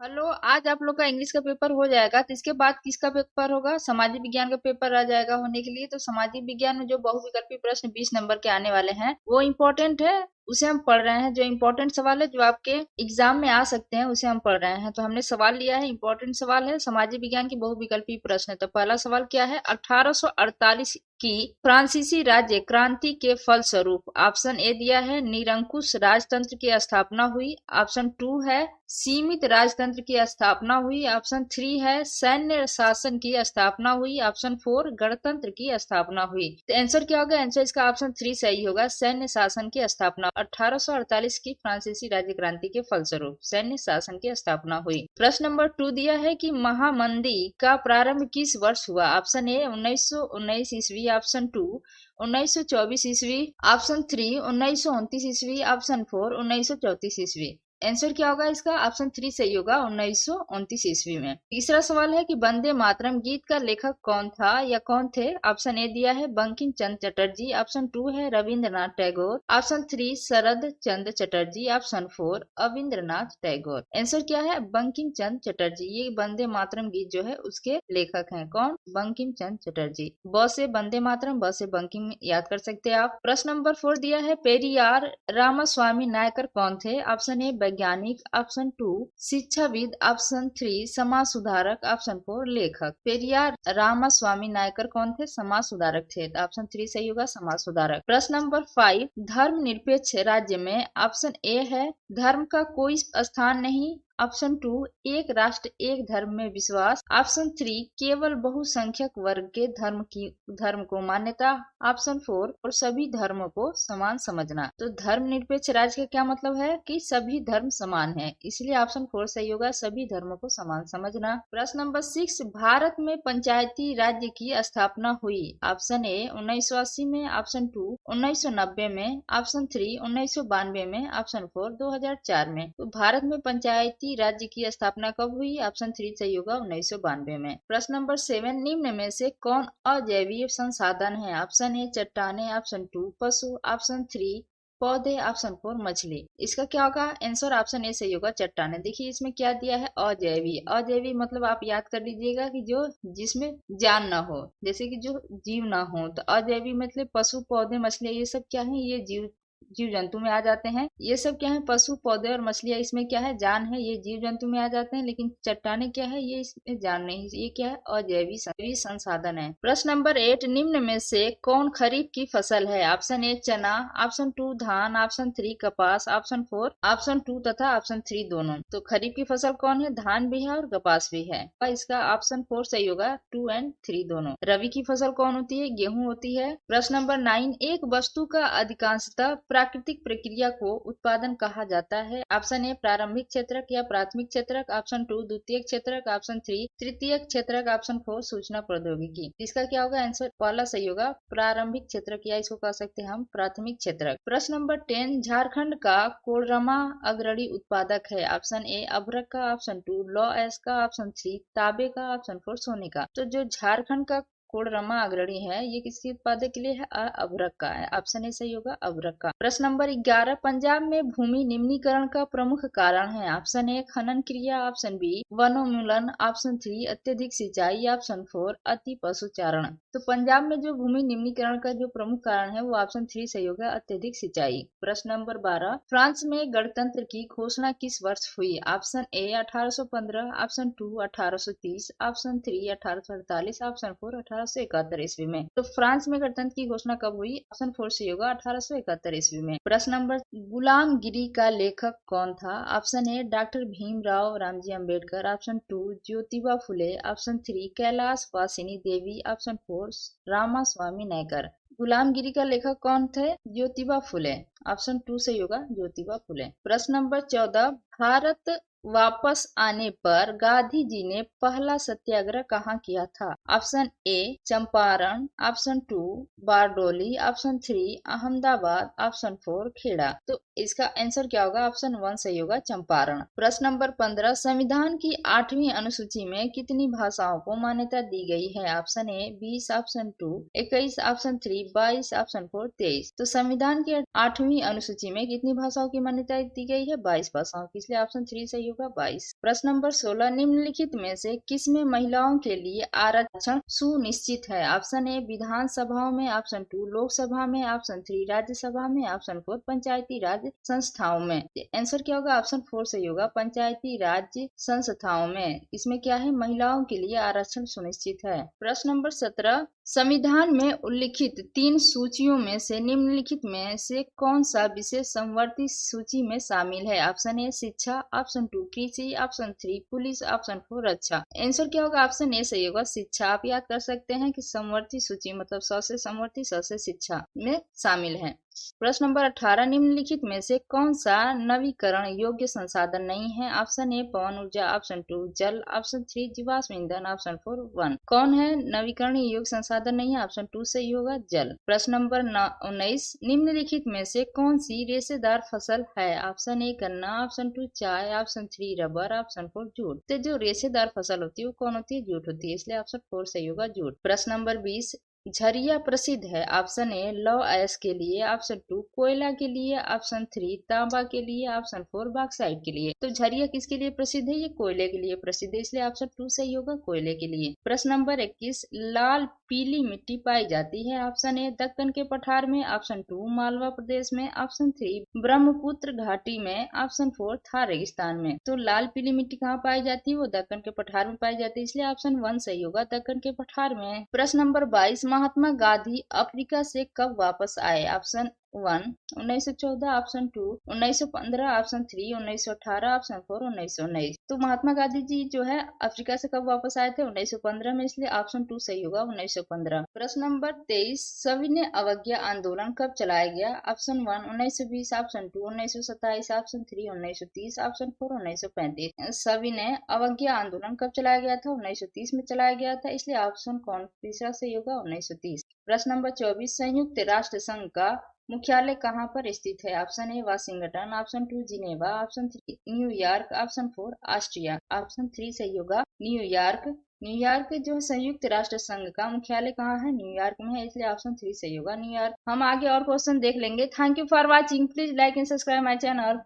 Hello, आज आप लोग का इंग्लिश का पेपर हो जाएगा तो इसके बाद किसका पेपर होगा? सामाजिक विज्ञान का पेपर आ जाएगा होने के लिए। तो सामाजिक विज्ञान में जो बहुविकल्पी प्रश्न 20 नंबर के आने वाले हैं वो इम्पोर्टेंट है, उसे हम पढ़ रहे हैं। जो इम्पोर्टेंट सवाल है जो आपके एग्जाम में आ सकते हैं उसे हम पढ़ रहे हैं। तो हमने सवाल लिया है, इम्पोर्टेंट सवाल है, सामाजिक विज्ञान की बहुविकल्पी प्रश्न है। तो पहला सवाल क्या है? 1848 की फ्रांसीसी राज्य क्रांति के फलस्वरूप ऑप्शन ए दिया है निरंकुश राजतंत्र की स्थापना हुई, ऑप्शन 2 है सीमित राजतंत्र की स्थापना हुई, ऑप्शन 3 है सैन्य शासन की स्थापना हुई, ऑप्शन 4 गणतंत्र की स्थापना हुई। तो आंसर क्या होगा? आंसर इसका ऑप्शन 3 सही होगा, सैन्य शासन की स्थापना। 1848 की फ्रांसीसी राज्य क्रांति के फलस्वरूप सैन्य शासन की स्थापना हुई। प्रश्न नंबर 2 दिया है कि महामंदी का प्रारंभ किस वर्ष हुआ? ऑप्शन ए 1919 ईस्वी, ऑप्शन 2 1924 ईस्वी, ऑप्शन 3 1929 ईस्वी, ऑप्शन 4 1934 ईस्वी। आंसर क्या होगा इसका? ऑप्शन 3 सही होगा, 1929 ईस्वी में। तीसरा सवाल है कि वंदे मातरम गीत का लेखक कौन था या कौन थे? ऑप्शन ए दिया है बंकिम चंद्र चटर्जी, ऑप्शन 2 है रविंद्रनाथ टैगोर, ऑप्शन 3 शरद चंद्र चटर्जी, ऑप्शन 4 अविंद्रनाथ टैगोर। आंसर क्या है? बंकिम चंद्र चटर्जी। ये वंदे मातरम गीत जो है उसके लेखक हैं। कौन? बंकिम चंद्र चटर्जी। ब से वंदे मातरम, ब से बंकिम याद कर सकते हैं आप। प्रश्न नंबर 4 दिया है पेरियार रामास्वामी नायकर कौन थे? ऑप्शन ए वैज्ञानिक, ऑप्शन 2 शिक्षाविद, ऑप्शन 3 समाज सुधारक, ऑप्शन 4 लेखक। पेरियार रामास्वामी नायकर कौन थे? समाज सुधारक थे। तो ऑप्शन 3 सही होगा, समाज सुधारक। प्रश्न नंबर 5 धर्मनिरपेक्ष राज्य में ऑप्शन ए है धर्म का कोई स्थान नहीं, ऑप्शन 2 एक राष्ट्र एक धर्म में विश्वास, ऑप्शन 3 केवल बहुसंख्यक वर्ग के धर्म को मान्यता, ऑप्शन 4 और सभी धर्मों को समान समझना। तो धर्मनिरपेक्ष राज्य का क्या मतलब है कि सभी धर्म समान है, इसलिए ऑप्शन 4 सही होगा, सभी धर्मों को समान समझना। प्रश्न नंबर 6 भारत में पंचायती राज्य की स्थापना हुई। ऑप्शन ए 1980 में, ऑप्शन 2 1990 में, ऑप्शन 3 1992 में, ऑप्शन 4 2004 में। तो भारत में पंचायती राज्य की स्थापना कब हुई? ऑप्शन 3 सही होगा, 1992 में। प्रश्न नंबर 7 निम्न में से कौन अजैविक संसाधन है? ऑप्शन ए चट्टाने, ऑप्शन 2 पशु, ऑप्शन 3 पौधे, ऑप्शन 4 मछली। इसका क्या होगा? आंसर ऑप्शन ए सही होगा, चट्टाने। देखिए इसमें क्या दिया है? अजैविक। अजैविक मतलब आप याद कर लीजिएगा कि जो जिसमें जान ना हो, जैसे कि जो जीव ना हो। तो अजैविक मतलब पशु पौधे मछली ये सब क्या है? ये जीव जंतु में आ जाते हैं। ये सब क्या है? पशु पौधे और मछलियां, इसमें क्या है? जान है, ये जीव जंतु में आ जाते हैं। लेकिन चट्टाने क्या है? ये इसमें जान नहीं, ये क्या है? अजैविक संसाधन है। प्रश्न नंबर 8 निम्न में से कौन खरीफ की फसल है? ऑप्शन ए चना, ऑप्शन 2 धान, ऑप्शन 3 कपास, ऑप्शन 4 ऑप्शन 2 तथा ऑप्शन 3 दोनों। तो खरीफ की फसल कौन है? धान भी है और कपास भी है। इसका ऑप्शन 4 सही होगा, 2 एंड 3 दोनों। रबी की फसल कौन होती है? गेहूं होती है। प्रश्न नंबर 9 एक वस्तु का अधिकांशतः प्राकृतिक प्रक्रिया को उत्पादन कहा जाता है। ऑप्शन ए प्रारंभिक क्षेत्रक या प्राथमिक क्षेत्रक, ऑप्शन 2 द्वितीयक क्षेत्रक, ऑप्शन 3 तृतीयक क्षेत्रक, ऑप्शन 4 सूचना प्रौद्योगिकी। इसका क्या होगा? आंसर पहला सही होगा, प्रारंभिक क्षेत्रक, या इसको कह सकते हैं हम प्राथमिक क्षेत्रक। प्रश्न नंबर 10 झारखंड का कोडरमा अग्रणी उत्पादक है। ऑप्शन ए अभ्रक का, ऑप्शन 2 लौ एस का, ऑप्शन 3 तांबे का, ऑप्शन 4 सोने का। तो जो झारखंड का कोडरमा अग्रणी है ये किसके उत्पादक के लिए है? अभ्रक का है। ऑप्शन ए सही होगा, अभ्रक का। प्रश्न नंबर 11 पंजाब में भूमि निम्नीकरण का प्रमुख कारण है। ऑप्शन ए खनन क्रिया, ऑप्शन बी वनोन्मूलन, ऑप्शन 3 अत्यधिक सिंचाई, ऑप्शन 4 अति पशुचारण। तो पंजाब में जो भूमि निम्नीकरण का जो प्रमुख कारण है वो ऑप्शन 3 सही होगा, अत्यधिक सिंचाई। प्रश्न नंबर 12 फ्रांस में गणतंत्र की घोषणा किस वर्ष हुई? Option A 1815, option 2 1830, option 3 1848, option 4 1871 ईस्वी में। तो फ्रांस में गणतंत्र की घोषणा कब हुई? ऑप्शन 4 सही होगा, 1871 ईस्वी में। प्रश्न नंबर गुलामगिरी का लेखक कौन था? Option A doctor Bhimrao Ramji Ambedkar, option 2 Jyotiba Phule, option 3 Kailash Vasini Devi, option 4 Ramaswamy Naicker. Gulamgiri का लेखक कौन थे? ज्योतिबा फुले। ऑप्शन 2 सही होगा, ज्योतिबा फुले। प्रश्न नंबर 14 भारत वापस आने पर गांधी जी ने पहला सत्याग्रह कहाँ किया था? Option A Champaran, option 2 Bardoli, option 3 Ahmedabad, option 4 Kheda. तो इसका आंसर क्या होगा? ऑप्शन 1 सही होगा, चंपारण। प्रश्न नंबर 15 संविधान की 8वीं अनुसूची में कितनी भाषाओं को मान्यता दी गई है? Option A 20, option 2 21, option 3 22, option 4 23। तो संविधान की 8वीं अनुसूची में कितनी भाषाओं की मान्यता दी गई है? 22 भाषाओं की, इसलिए ऑप्शन 3 सही होगा। होगा 22। प्रश्न नंबर 16, निम्नलिखित में से किसमें महिलाओं के लिए आरक्षण सुनिश्चित है? ऑप्शन ए विधानसभाओं में, ऑप्शन 2 लोकसभा में, ऑप्शन 3 राज्यसभा में, ऑप्शन 4 पंचायती राज संस्थाओं में। आंसर क्या होगा? ऑप्शन 4 सही होगा, पंचायती राज्य संस्थाओं में। इसमें क्या है? महिलाओं के लिए आरक्षण सुनिश्चित है। प्रश्न नंबर 17, संविधान में उल्लिखित 3 सूचियों में से निम्नलिखित में से कौन सा विषय समवर्ती सूची में शामिल है? ऑप्शन ए शिक्षा, ऑप्शन 2 कृषि, ऑप्शन 3 पुलिस, ऑप्शन 4 रक्षा। आंसर क्या होगा? ऑप्शन ए सही होगा, शिक्षा। आप याद कर सकते हैं कि समवर्ती सूची मतलब 100 से समवर्ती 100 से शिक्षा में शामिल है। प्रश्न नंबर 18, निम्नलिखित में से कौन सा नवीकरण योग्य संसाधन नहीं है? ऑप्शन ए पवन ऊर्जा, ऑप्शन 2 जल, ऑप्शन 3 जीवाश्म ईंधन, ऑप्शन 4 वन। कौन है नवीकरणीय योग्य संसाधन नहीं है? ऑप्शन 2 सही होगा, जल। प्रश्न नंबर 19, निम्नलिखित में से कौन सी रेशेदार फसल है? ऑप्शन ए गन्ना, ऑप्शन 2 चाय, ऑप्शन 3 रबर, ऑप्शन 4 जूट। तो जो रेशेदार फसल होती है वो कौन होती है? जूट होती है, इसलिए ऑप्शन 4 सही होगा, जूट। प्रश्न नंबर 20, झरिया प्रसिद्ध है? ऑप्शन ए लौह अयस्क के लिए, ऑप्शन 2 कोयला के लिए, ऑप्शन 3 तांबा के लिए, ऑप्शन 4 बॉक्साइट के लिए। तो झरिया किसके लिए प्रसिद्ध है? ये कोयले के लिए प्रसिद्ध है, इसलिए ऑप्शन 2 सही होगा, कोयले के लिए। प्रश्न नंबर 21, लाल पीली मिट्टी पाई जाती है? ऑप्शन ए दक्कन के पठार में, ऑप्शन 2 मालवा प्रदेश में, ऑप्शन 3 ब्रह्मपुत्र घाटी में, ऑप्शन 4 थार रेगिस्तान में। तो लाल पीली मिट्टी कहाँ पाई जाती है? वो दक्कन के पठार में पाई जाती है, इसलिए ऑप्शन 1 सही होगा, दक्कन के पठार में। प्रश्न नंबर 22, महात्मा गांधी अफ्रीका से कब वापस आए? Option 1 1914, option 2 1915, option 3 1918, option 4 1919। तो महात्मा गांधी जी जो है अफ्रीका से कब वापस आए थे? 1915 में, इसलिए ऑप्शन 2 सही होगा, 1915। प्रश्न नंबर 23, सविनय अवज्ञा आंदोलन कब चलाया गया? Option 1 1920, option 2 1927, option 3 1930, option 4 1935। सविनय अवज्ञा आंदोलन कब चलाया गया था? 1930 में चलाया गया था, इसलिए ऑप्शन कौन तीसरा सही होगा, 1930। प्रश्न नंबर 24, संयुक्त राष्ट्र संघ का मुख्यालय कहाँ पर स्थित है? Option A Washington, option 2 Geneva, option 3 New York, option 4 Austria. Option 3 सही होगा, न्यूयॉर्क। न्यूयॉर्क जो संयुक्त राष्ट्र संघ का मुख्यालय कहाँ है? न्यूयॉर्क में है, इसलिए ऑप्शन 3 सही होगा, न्यूयॉर्क। हम आगे और क्वेश्चन देख लेंगे। Thank you for watching, please like and subscribe my channel.